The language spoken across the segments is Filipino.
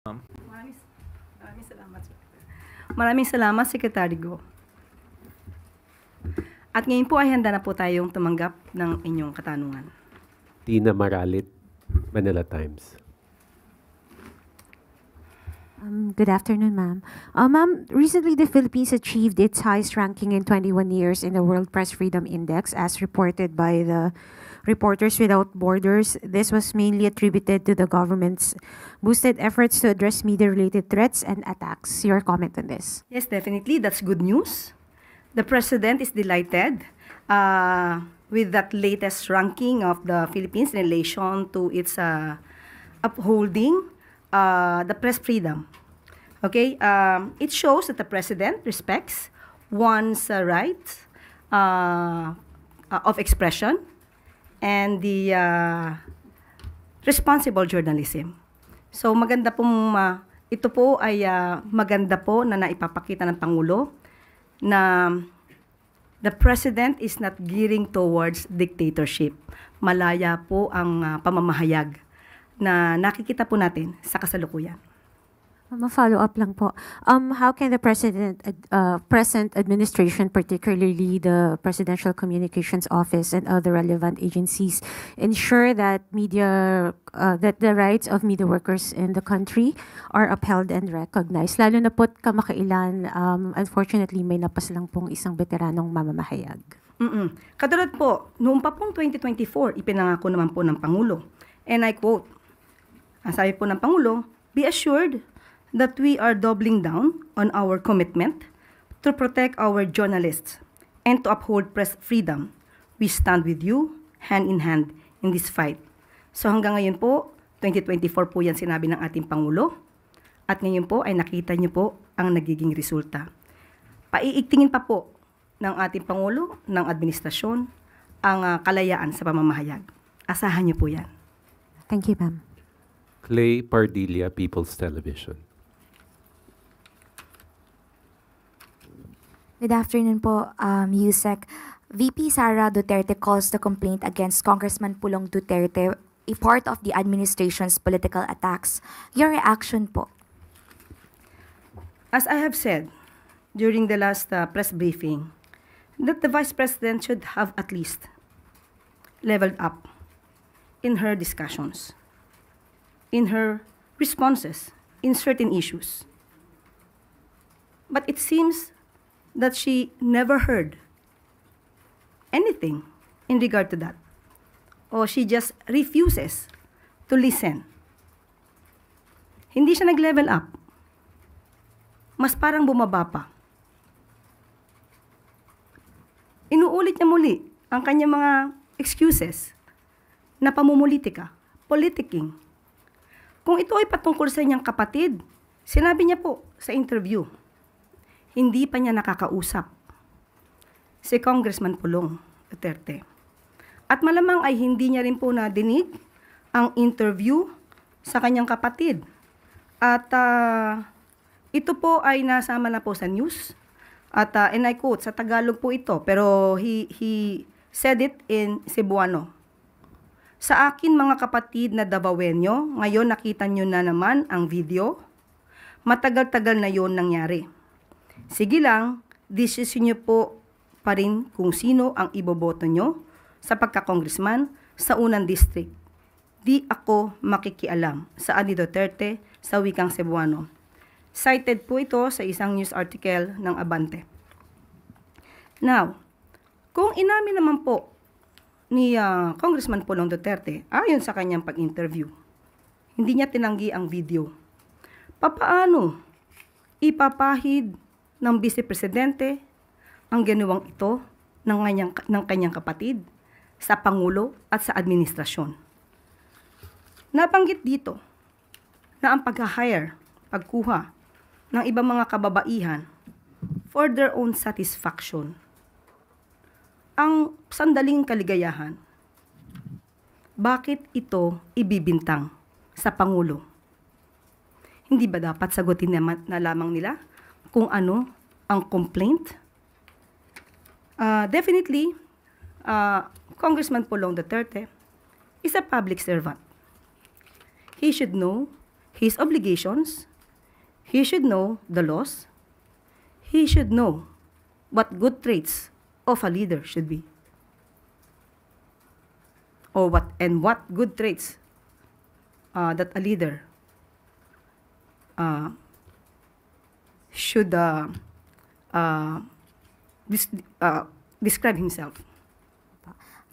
Maraming, maraming salamat. Maraming salamat, Secretary Go. At ngayon po ay handa na po tayong tumanggap ng inyong katanungan. Tina Maralit, Manila Times. Good afternoon, ma'am. Ma'am, recently the Philippines achieved its highest ranking in 21 years in the World Press Freedom Index, as reported by the Reporters Without Borders. This was mainly attributed to the government's boosted efforts to address media-related threats and attacks. Your comment on this? Yes, definitely. That's good news. The President is delighted with that latest ranking of the Philippines in relation to its upholding the press freedom. Okay, it shows that the President respects one's right of expression and the responsible journalism. So maganda pong ito po ay maganda po na naipapakita ng Pangulo na the President is not gearing towards dictatorship. Malaya po ang pamamahayag na nakikita po natin sa kasalukuyan. Ma-follow-up lang po. How can the present administration, particularly the Presidential Communications Office and other relevant agencies, ensure that that the rights of media workers in the country are upheld and recognized? Lalo na po't kamakailan, unfortunately, may napas lang pong isang veteranong mamamahayag. Katulad po, noong pa pong 2024, ipinangako naman po ng Pangulo. And I quote, ang sabi po ng Pangulo, "Be assured that we are doubling down on our commitment to protect our journalists and to uphold press freedom. We stand with you, hand in hand, in this fight." So hanggang ngayon po, 2024 po yan sinabi ng ating Pangulo. At ngayon po ay nakita niyo po ang nagiging resulta. Paiigtingin pa po ng ating Pangulo, ng administrasyon, ang kalayaan sa pamamahayag. Asahan niyo po yan. Thank you, ma'am. Clay Pardilla, People's Television. Good afternoon po, Yusek. VP Sara Duterte calls the complaint against Congressman Pulong Duterte a part of the administration's political attacks. Your reaction po? As I have said during the last press briefing, that the Vice President should have at least leveled up in her discussions, in her responses in certain issues. But it seems that she never heard anything in regard to that. Or she just refuses to listen. Hindi siya nag-level up. Mas parang bumaba pa. Inuulit niya muli ang kanyang mga excuses na pamumulitika, politicking. Kung ito ay patungkol sa inyong kapatid, sinabi niya po sa interview, hindi pa niya nakakausap si Congressman Pulong Duterte. At malamang ay hindi niya rin po nadinig ang interview sa kanyang kapatid. At ito po ay nasama na po sa news. At and I quote, sa Tagalog po ito, pero he said it in Cebuano. Sa akin mga kapatid na Davaoenyo, ngayon nakita nyo na naman ang video. Matagal-tagal na yon nangyari. Sige lang, decision nyo po pa rin kung sino ang iboboto nyo sa pagka-congressman sa unang district. Di ako makikialam sa ni Duterte sa wikang Cebuano. Cited po ito sa isang news article ng Abante. Now, kung inamin naman po ni Congressman Pulong Duterte, ayon sa kanyang pag-interview, hindi niya tinanggi ang video. Papaano ipapahid ng Vice Presidente ang ginawang ito ng kanyang kapatid sa Pangulo at sa administrasyon? Nabanggit dito na ang pagkuha ng ibang mga kababaihan for their own satisfaction, ang sandaling kaligayahan, bakit ito ibibintang sa Pangulo? Hindi ba dapat sagutin na lamang nila kung ano ang complaint? Definitely, Congressman Pulong Duterte is a public servant. He should know his obligations. He should know the laws. He should know what good traits of a leader should be. Or what good traits that a leader should describe himself.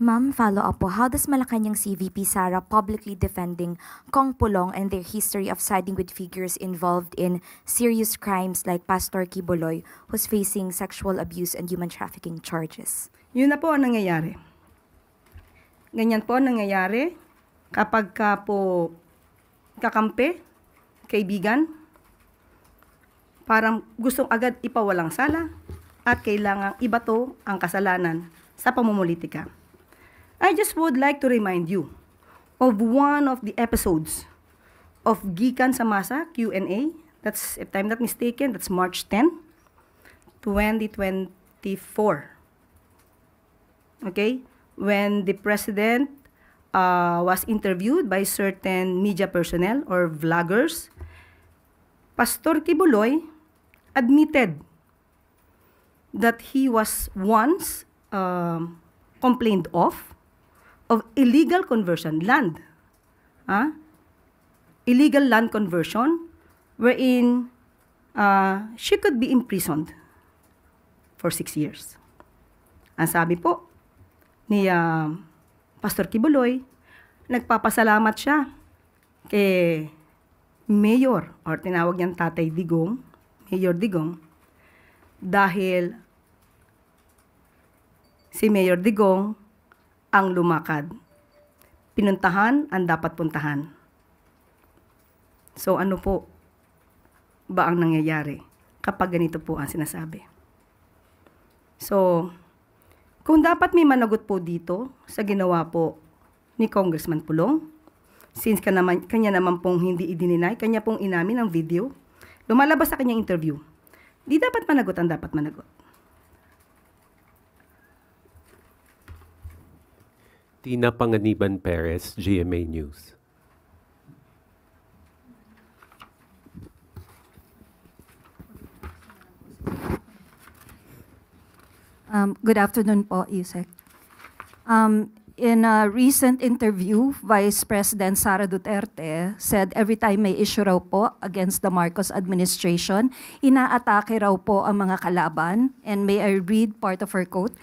Ma'am, follow up po. How does Malacanang CVP Sara publicly defending Kong Pulong and their history of siding with figures involved in serious crimes like Pastor Quiboloy, who's facing sexual abuse and human trafficking charges? Yun na po ang nangyayari. Ganyan po ang nangyayari kapag ka po kakampi, kaibigan, parang gustong agad ipawalang sala at kailangang ibato ang kasalanan sa pamumulitika. I just would like to remind you of one of the episodes of Gikan sa Masa Q&A. That's, if I'm not mistaken, that's March 10, 2024. Okay? When the president was interviewed by certain media personnel or vloggers, Pastor Quiboloy admitted that he was once complained of illegal conversion land. Illegal land conversion wherein she could be imprisoned for 6 years. Ang sabi po ni Pastor Quiboloy, nagpapasalamat siya kay Mayor, or tinawag niyang Tatay Digong, Mayor Digong, dahil si Mayor Digong ang lumakad. Pinuntahan ang dapat puntahan. So ano po ba ang nangyayari kapag ganito po ang sinasabi? So, kung dapat may managot po dito sa ginawa po ni Congressman Pulong, since kanya naman pong hindi idininay, kanya pong inamin ang video, lumalabas sa kanyang interview, di dapat managot ang dapat managot. Tina Panganiban Perez, GMA News. Good afternoon po, Yusek. In a recent interview, Vice President Sara Duterte said every time may issue raw po against the Marcos administration, inaatake raw po ang mga kalaban. And may I read part of her quote?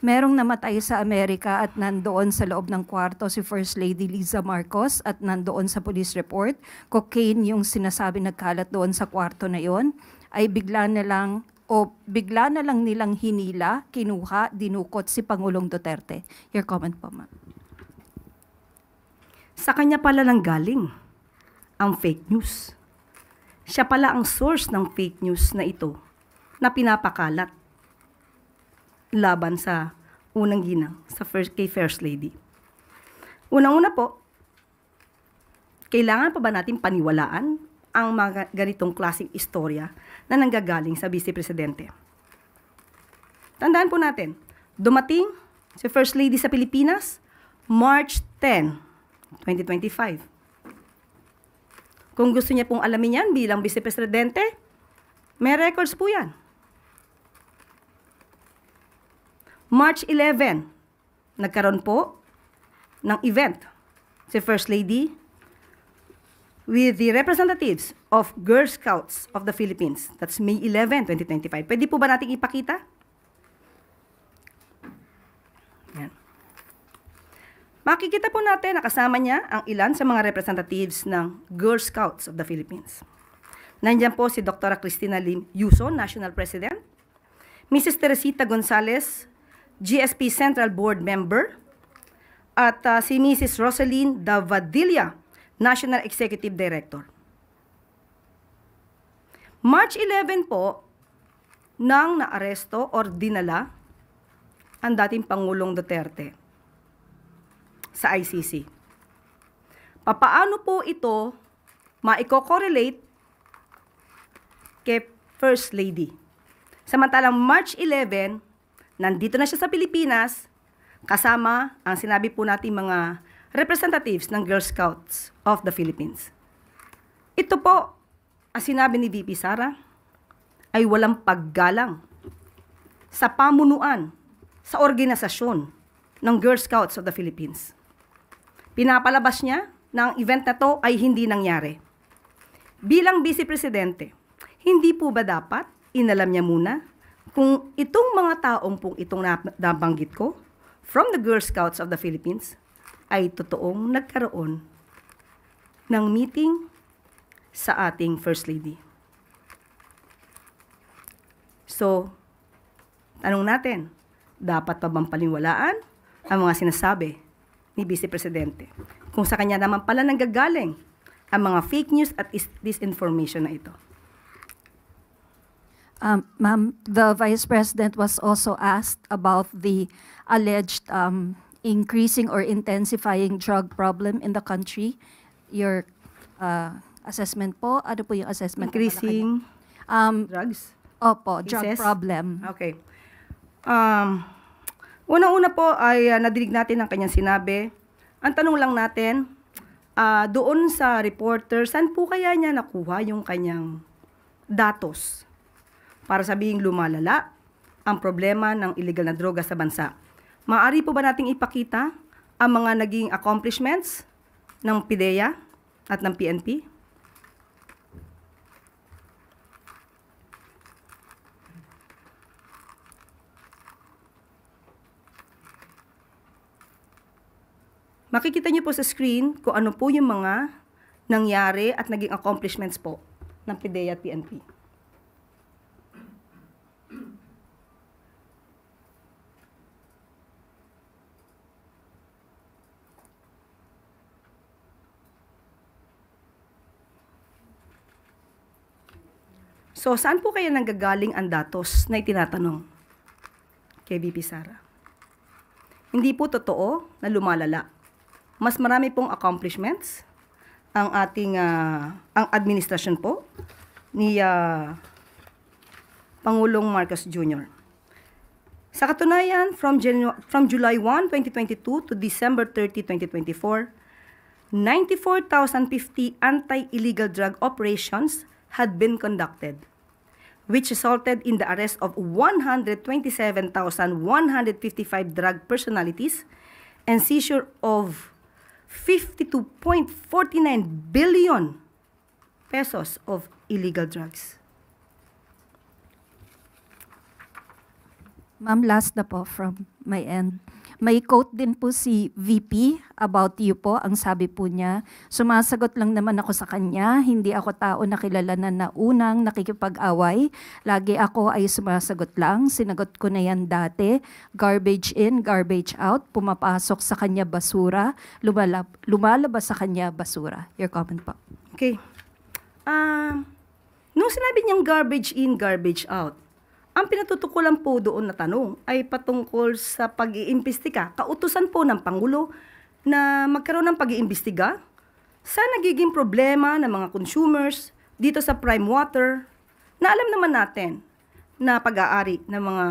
Merong namatay sa Amerika at nandoon sa loob ng kwarto si First Lady Liza Marcos at nandoon sa police report. Cocaine yung sinasabi nagkalat doon sa kwarto na yon, ay bigla na lang nilang hinila, kinuha, dinukot si Pangulong Duterte. Your comment po, ma'am. Sa kanya pala lang galing ang fake news. Siya pala ang source ng fake news na ito na pinapakalat laban sa unang ginang, kay First Lady. Unang-una po, kailangan pa ba natin paniwalaan ang mga ganitong klaseng istorya na nanggagaling sa Vice Presidente? Tandaan po natin, dumating si First Lady sa Pilipinas, March 10, 2025. Kung gusto niya pong alamin yan bilang Vice Presidente, may records po yan. March 11, nagkaroon po ng event si First Lady with the representatives of Girl Scouts of the Philippines. That's May 11, 2025. Pwede po ba natin ipakita? Yan. Makikita po natin na kasama niya ang ilan sa mga representatives ng Girl Scouts of the Philippines. Nandiyan po si Dr. Cristina Lim Yuson, National President, Mrs. Teresita Gonzalez, GSP Central Board Member, at si Mrs. Rosaline Davadilla, National Executive Director. March 11 po, nang naaresto or dinala ang dating Pangulong Duterte sa ICC. Papaano po ito maiko-correlate kay First Lady? Samantalang March 11, nandito na siya sa Pilipinas, kasama ang sinabi po natin mga representatives ng Girl Scouts of the Philippines. Ito po, ang sinabi ni VP Sara, ay walang paggalang sa pamunuan, sa organisasyon ng Girl Scouts of the Philippines. Pinapalabas niya na ang event na to ay hindi nangyari. Bilang Vice Presidente, hindi po ba dapat inalam niya muna kung itong mga taong pong itong nabanggit ko from the Girl Scouts of the Philippines ay totoong nagkaroon ng meeting sa ating First Lady. So, tanong natin, dapat pa bang paniwalaan ang mga sinasabi ni Vice Presidente kung sa kanya naman pala nanggagaling ang mga fake news at disinformation na ito? Ma'am, the Vice President was also asked about the alleged increasing or intensifying drug problem in the country. Your assessment po, ano po yung assessment? Increasing drugs? Opo, drug Cases? problem. Okay. Unang-una po ay nadinig natin ang kanyang sinabi. Ang tanong lang natin, doon sa reporter, saan po kaya niya nakuha yung kanyang datos para sabihing lumalala ang problema ng illegal na droga sa bansa? Maaari po ba nating ipakita ang mga naging accomplishments ng PIDEA at ng PNP? Makikita niyo po sa screen kung ano po yung mga nangyari at naging accomplishments po ng PIDEA at PNP. So, saan po kaya nanggagaling ang datos na itinatanong kay VP Sara? Hindi po totoo na lumalala. Mas marami pong accomplishments ang ating ang administrasyon po ni Pangulong Marcos Jr. Sa katunayan, from July 1, 2022 to December 30, 2024, 94,050 anti-illegal drug operations had been conducted, which resulted in the arrest of 127,155 drug personalities and seizure of 52.49 billion pesos of illegal drugs. Ma'am, last na po from my end. May quote din po si VP about you po. Ang sabi po niya, sumasagot lang naman ako sa kanya. Hindi ako tao na kilalanan na unang nakikipag-away. Lagi ako ay sumasagot lang. Sinagot ko na yan dati. Garbage in, garbage out. Pumapasok sa kanya basura. Lumalabas sa kanya basura. Your comment po. Okay. Nung sinabi niyang garbage in, garbage out, ang pinatutukulan po doon na tanong ay patungkol sa pag-iimbestiga, kautusan po ng Pangulo na magkaroon ng pag-iimbestiga sa nagiging problema ng mga consumers dito sa Prime Water na alam naman natin na pag-aari ng mga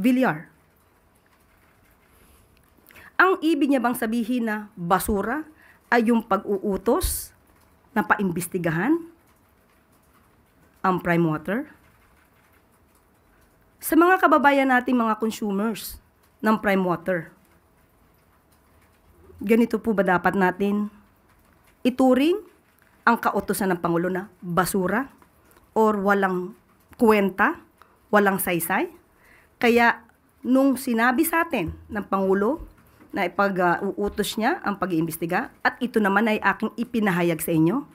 Villar. Ang ibig niya bang sabihin na basura ay yung pag-uutos na paimbestigahan ang Prime Water? Sa mga kababayan nating mga consumers ng Prime Water, ganito po ba dapat natin ituring ang kautusan ng Pangulo na basura or walang kwenta, walang saysay? Kaya nung sinabi sa atin ng Pangulo na ipag-uutos niya ang pag-iimbestiga at ito naman ay aking ipinahayag sa inyo,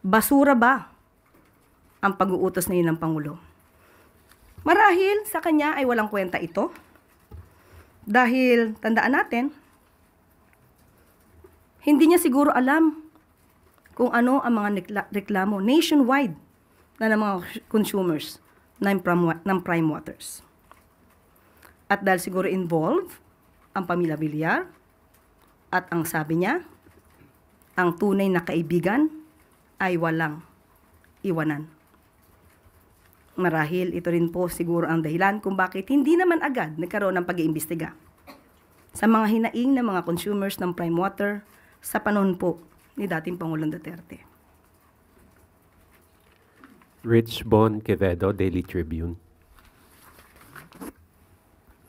basura ba ang pag-uutos na yun ng Pangulo? Marahil sa kanya ay walang kwenta ito. Dahil, tandaan natin, hindi niya siguro alam kung ano ang mga reklamo nationwide na ng mga consumers ng Prime Waters. At dahil siguro involved ang pamilya Villar at ang sabi niya, ang tunay na kaibigan ay walang iwanan. Marahil ito rin po siguro ang dahilan kung bakit hindi naman agad nagkaroon ng pag-iimbestiga sa mga hinaing ng mga consumers ng Prime Water sa panahon po ni dating Pangulong Duterte. Rich Bon Quevedo, Daily Tribune.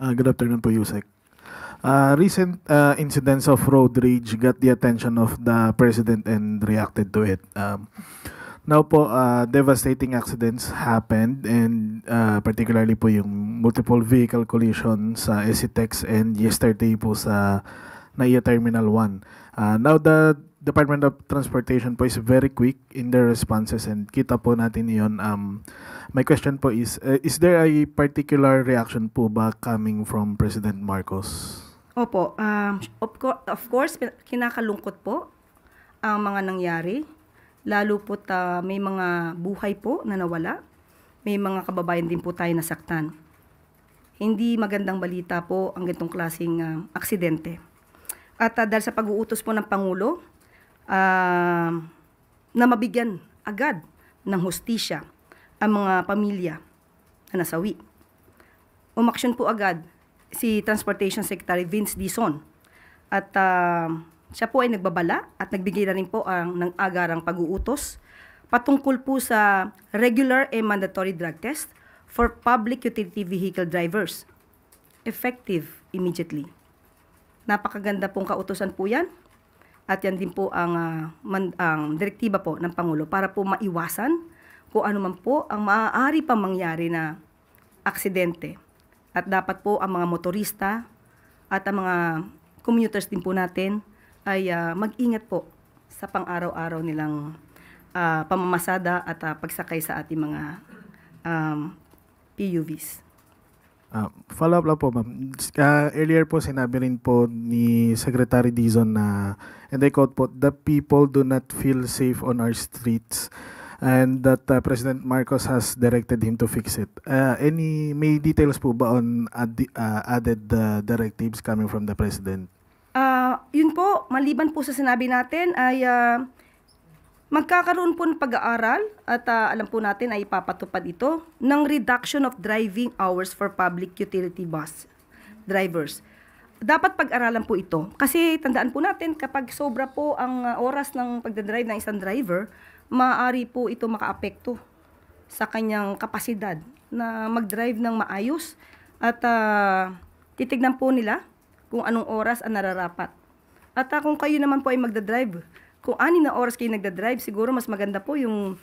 Good afternoon po, Yusek. Recent incidents of road rage got the attention of the president and reacted to it. Now po, devastating accidents happened and particularly po yung multiple vehicle collision sa SCTEX and yesterday po sa NAIA Terminal 1. Now the Department of Transportation po is very quick in their responses and kita po natin yun. My question po is there a particular reaction po ba coming from President Marcos? Opo, of course, kinakalungkot po ang mga nangyari. Lalo po may mga buhay po na nawala. May mga kababayan din po tayo nasaktan. Hindi magandang balita po ang ganitong klaseng aksidente. At dahil sa pag-uutos po ng Pangulo, na mabigyan agad ng hustisya ang mga pamilya na nasawi. Umaksyon po agad si Transportation Secretary Vince Dizon at siya po ay nagbabala at nagbigay na rin po ng agarang pag-uutos patungkol po sa regular and mandatory drug test for public utility vehicle drivers. Effective immediately. Napakaganda pong kautusan po yan. At yan din po ang direktiba po ng Pangulo para po maiwasan kung ano man po ang maaari pang mangyari na aksidente. At dapat po ang mga motorista at ang mga commuters din po natin ay mag-ingat po sa pang-araw-araw nilang pamamasada at pagsakay sa ating mga PUVs. Follow up lang po, ma'am. Earlier po sinabi rin po ni Secretary Dizon na, and I quote po, the people do not feel safe on our streets and that President Marcos has directed him to fix it. May details po ba on added directives coming from the President? Yun po, maliban po sa sinabi natin ay magkakaroon po ng pag-aaral at alam po natin ay ipapatupad ito ng reduction of driving hours for public utility bus drivers. Dapat pag-aralan po ito kasi tandaan po natin kapag sobra po ang oras ng pagdadrive ng isang driver, maaari po ito makaapekto sa kanyang kapasidad na mag-drive ng maayos at titignan po nila kung anong oras ang nararapat. At kung kayo naman po ay magdadrive, kung 6 na oras kayo nagdadrive, siguro mas maganda po yung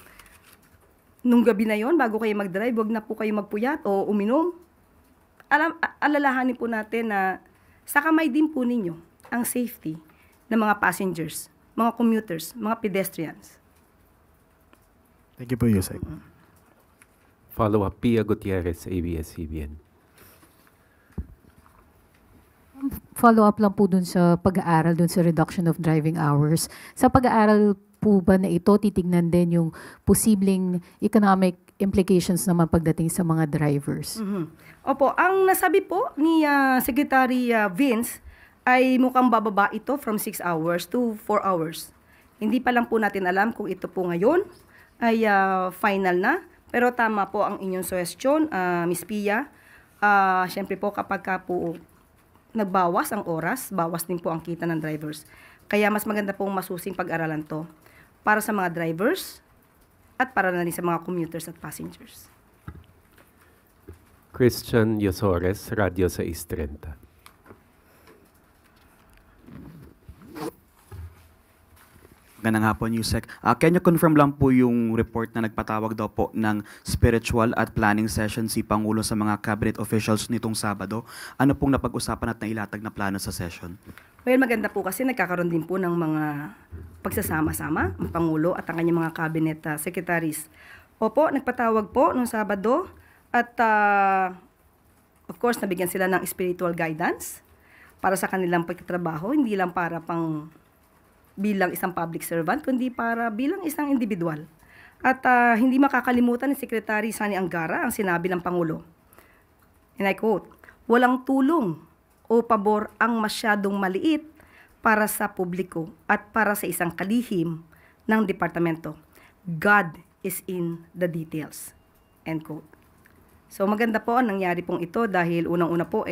nung gabi na yon bago kayo magdrive, wag na po kayo magpuyat o uminom. Alalahanin po natin na sa kamay din po ninyo ang safety ng mga passengers, mga commuters, mga pedestrians. Thank you po, Yusek. Follow up, Pia Gutierrez, ABS-CBN. Follow-up lang po dun sa pag-aaral, dun sa reduction of driving hours. Sa pag-aaral po ba na ito, titignan din yung posibleng economic implications naman pagdating sa mga drivers? Mm-hmm. Opo, ang nasabi po ni Secretary Vince ay mukhang bababa ito from 6 hours to 4 hours. Hindi pa lang po natin alam kung ito po ngayon ay final na. Pero tama po ang inyong suggestion, Ms. Pia. Siyempre po kapag po nagbawas ang oras, bawas din po ang kita ng drivers. Kaya mas maganda pong masusing pag-aralan to para sa mga drivers at para na rin sa mga commuters at passengers. Christian Yosores, Radyo 630. Ganang hapon, Yusek. Can you confirm lang po yung report na nagpatawag daw po ng spiritual at planning session si Pangulo sa mga cabinet officials nitong Sabado? Ano pong napag-usapan at nailatag na plano sa session? Well, maganda po kasi nagkakaroon din po ng mga pagsasama-sama ang Pangulo at ang kanyang mga cabinet secretaries. Opo, nagpatawag po nung Sabado at of course, nabigyan sila ng spiritual guidance para sa kanilang pagtatrabaho, hindi lang para pang bilang isang public servant, kundi para bilang isang individual. At hindi makakalimutan ni Secretary Sani Angara ang sinabi ng Pangulo. And I quote, "Walang tulong o pabor ang masyadong maliit para sa publiko at para sa isang kalihim ng departamento. God is in the details." End quote. So maganda po ang nangyari pong ito dahil unang-una po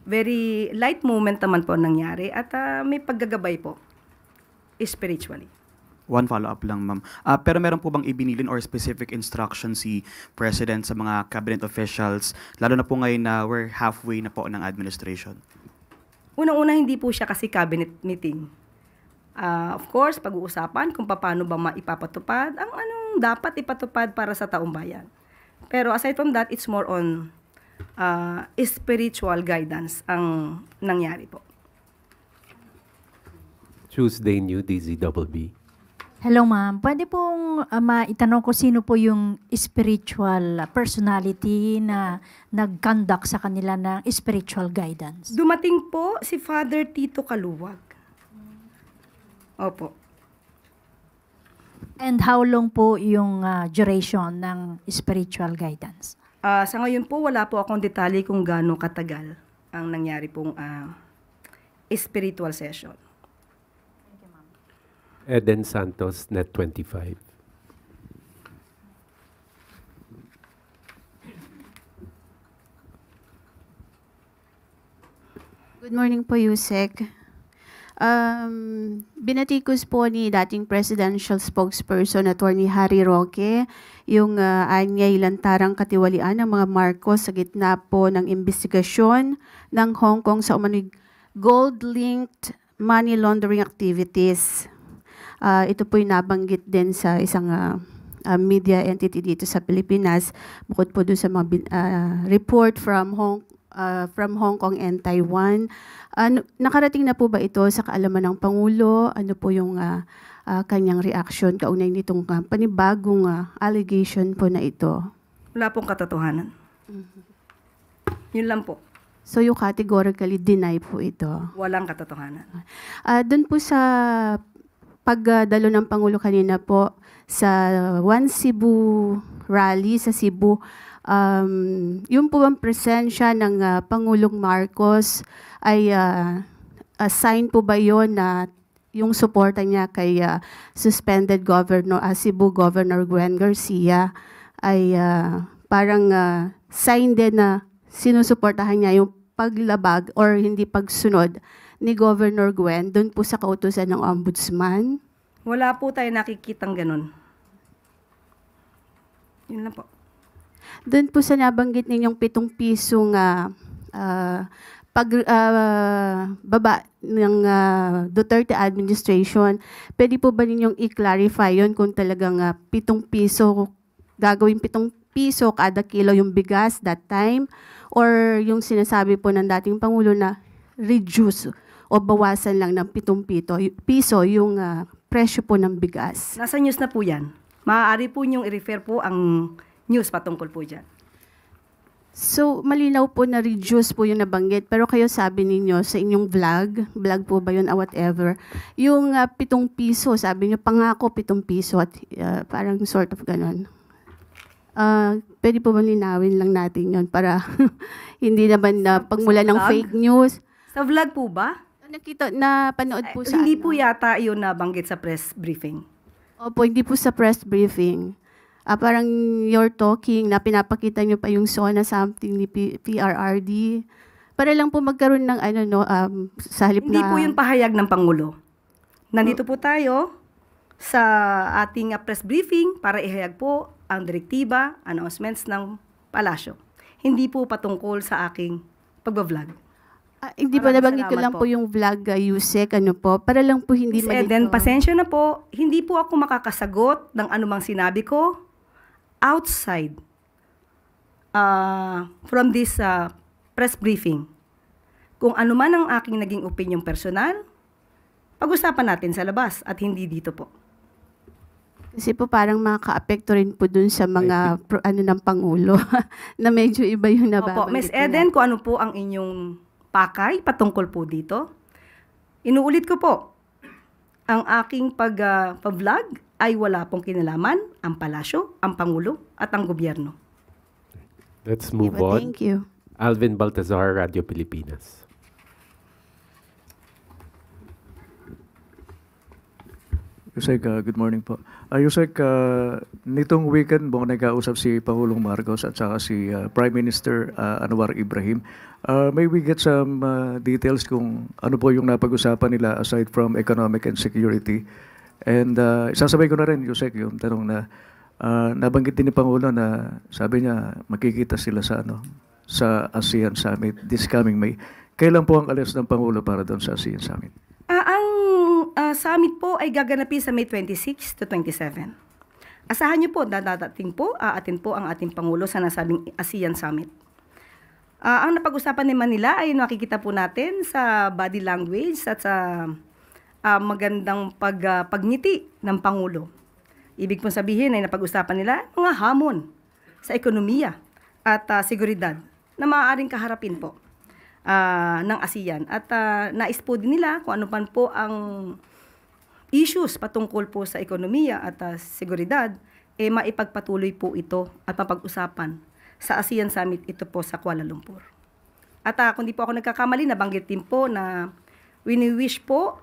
very light moment naman po ang nangyari at may paggagabay po spiritually. One follow-up lang, ma'am. Pero meron po bang ibinilin or specific instruction si President sa mga cabinet officials, lalo na po ngayon na we're halfway na po ng administration? Unang-una, hindi po siya kasi cabinet meeting. Of course, pag-uusapan kung paano ba maipapatupad ang anong dapat ipatupad para sa taong bayan. Pero aside from that, it's more on spiritual guidance ang nangyari po. Tuesday New DZBB. Hello ma'am, pwede pong maitanong ko sino po yung spiritual personality na nag-conduct sa kanila ng spiritual guidance? Dumating po si Father Tito Kaluwag. Opo. And how long po yung duration ng spiritual guidance? Sa ngayon po, wala po akong detalye kung gaano katagal ang nangyari pong spiritual session. Eden Santos, Net 25. Good morning po, Yusek. Binatikos po ni dating presidential spokesperson Attorney Harry Roque yung anyay lantarang katiwalian ng mga Marcos sa gitna po ng investigasyon ng Hong Kong sa umano'y gold-linked money laundering activities. Ito po yung nabanggit din sa isang media entity dito sa Pilipinas, bukod po doon sa mga report from Hong Kong and Taiwan. Nakarating na po ba ito sa kaalaman ng Pangulo? Ano po yung kanyang reaction kaugnay nitong panibagong allegation po na ito? Wala pong katotohanan. Yun lang po. So you categorically deny po ito? Walang katotohanan. Doon po sa pagdalo ng Pangulo kanina po sa One Cebu rally sa Cebu, yung po ang presensya ng Pangulong Marcos ay sign po ba yon na yung suporta niya kay suspended Governor Cebu Governor Gwen Garcia ay parang sign din na sinusuportahan niya yung paglabag or hindi pagsunod ni Governor Gwen doon po sa kautusan ng Ombudsman? Wala po tayo nakikitang ganun. Yun lang po. Doon po sa nabanggit ninyong 7 pisong baba ng Duterte administration, pwede po ba ninyong i-clarify yon kung talagang 7 piso, gagawin 7 piso kada kilo yung bigas that time, or yung sinasabi po ng dating Pangulo na reduce o bawasan lang ng 7 piso yung presyo po ng bigas? Nasa news na po yan. Maaari po niyong i-refer po ang news patungkol po dyan. So, malinaw po na reduce po yung nabanggit, pero kayo sabi ninyo sa inyong vlog po ba yun, whatever, yung 7 piso, sabi niyo pangako 7 piso at parang sort of ganon. Pwede po ba linawin lang natin yun para hindi naman pagmula ng fake news? Sa vlog po ba? Napanood po sa Hindi po yata yun nabanggit sa press briefing. Opo, hindi po sa press briefing. Parang you're talking na pinapakita nyo pa yung SONA something ni PRRD. Para lang po magkaroon ng sa halip Hindi na... po yung pahayag ng Pangulo. Nandito po tayo sa ating press briefing para ihayag po ang direktiba, announcements ng palasyo. Hindi po patungkol sa aking pagbablog. Hindi po, nabanggit ko lang po yung vlog, Yusek, para lang po hindi Miss Eden, pasensya na po, hindi po ako makakasagot ng anumang sinabi ko outside from this press briefing. Kung ano man ang aking naging opinion personal, pag-usapan natin sa labas at hindi dito po. Kasi po parang makaka-apekto rin po dun sa mga ng Pangulo na medyo iba yung nababanggit. Opo, Miss Eden, kung ano po ang inyong pakay patungkol po dito, inuulit ko po, ang aking pag-vlog ay wala pong kinalaman ang palasyo, ang Pangulo, at ang gobyerno. Let's move on. Thank you. Alvin Baltazar, Radio Pilipinas. Yusek, good morning po. Yusek, nitong weekend po nagkausap si Pangulong Marcos at saka si Prime Minister Anwar Ibrahim. May we get some details kung ano po yung napag-usapan nila aside from economic and security? And isasabay ko na rin, Yusek, yung tanong na nabanggit din ni Pangulo na sabi niya makikita sila sa sa ASEAN Summit this coming May. Kailan po ang alis ng Pangulo para doon sa ASEAN Summit? Ang summit po ay gaganapin sa May 26 to 27. Asahan niyo po, dadating po, atin po ang ating Pangulo sa nasabing ASEAN Summit. Ang napag-usapan naman nila ay nakikita po natin sa body language at sa magandang pagngiti ng Pangulo. Ibig pong sabihin ay napag-usapan nila mga hamon sa ekonomiya at seguridad na maaaring kaharapin po ng ASEAN. At nais po din nila kung ano pan po ang issues patungkol po sa ekonomiya at seguridad, maipagpatuloy po ito at mapag-usapan sa ASEAN Summit ito po sa Kuala Lumpur. At kung di po ako nagkakamali, nabanggit din po na wini-wish po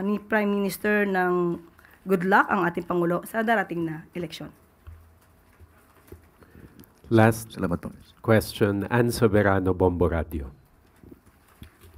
ni Prime Minister ng good luck ang ating Pangulo sa darating na eleksyon. Last Salamat po. question, Ann Soberano, Bombo Radio.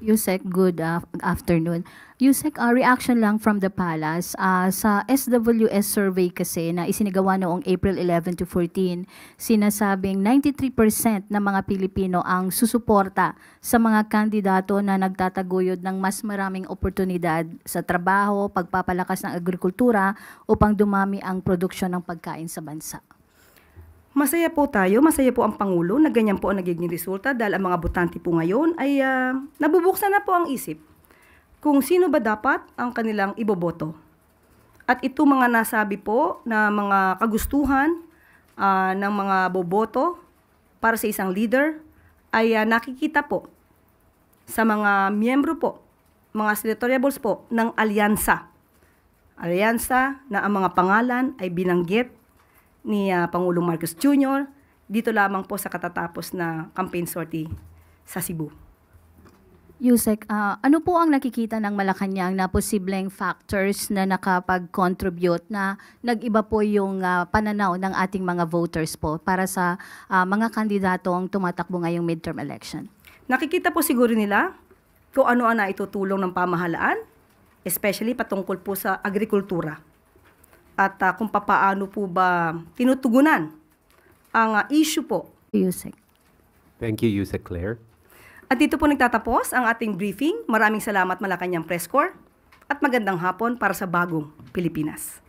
Yusek, good afternoon. Yusek, reaction lang from the palace. Sa SWS survey kasi na isinigawa noong April 11 to 14, sinasabing 93% ng mga Pilipino ang susuporta sa mga kandidato na nagtataguyod ng mas maraming oportunidad sa trabaho, pagpapalakas ng agrikultura upang dumami ang produksyon ng pagkain sa bansa. Masaya po tayo, masaya po ang Pangulo na ganyan po ang nagiging resulta dahil ang mga botante po ngayon ay nabubuksan na po ang isip kung sino ba dapat ang kanilang iboboto. At ito mga nasabi po na mga kagustuhan ng mga boboto para sa isang leader ay nakikita po sa mga miyembro po, mga senatoriables po ng alyansa. Alyansa na ang mga pangalan ay binanggit ni Pangulong Marcos Jr. dito lamang po sa katatapos na campaign sortie sa Cebu. Yusek, ano po ang nakikita ng Malacanang na posibleng factors na nakapag-contribute na nag-iba po yung pananaw ng ating mga voters po para sa mga kandidatong tumatakbo ngayong midterm election? Nakikita po siguro nila kung ano ang naitutulong ng pamahalaan, especially patungkol po sa agrikultura. At kung papaano po ba tinutugunan ang issue po. Yusek. Thank you, Yusek Claire. At dito po nagtatapos ang ating briefing. Maraming salamat Malacanang Press Corps at magandang hapon para sa bagong Pilipinas.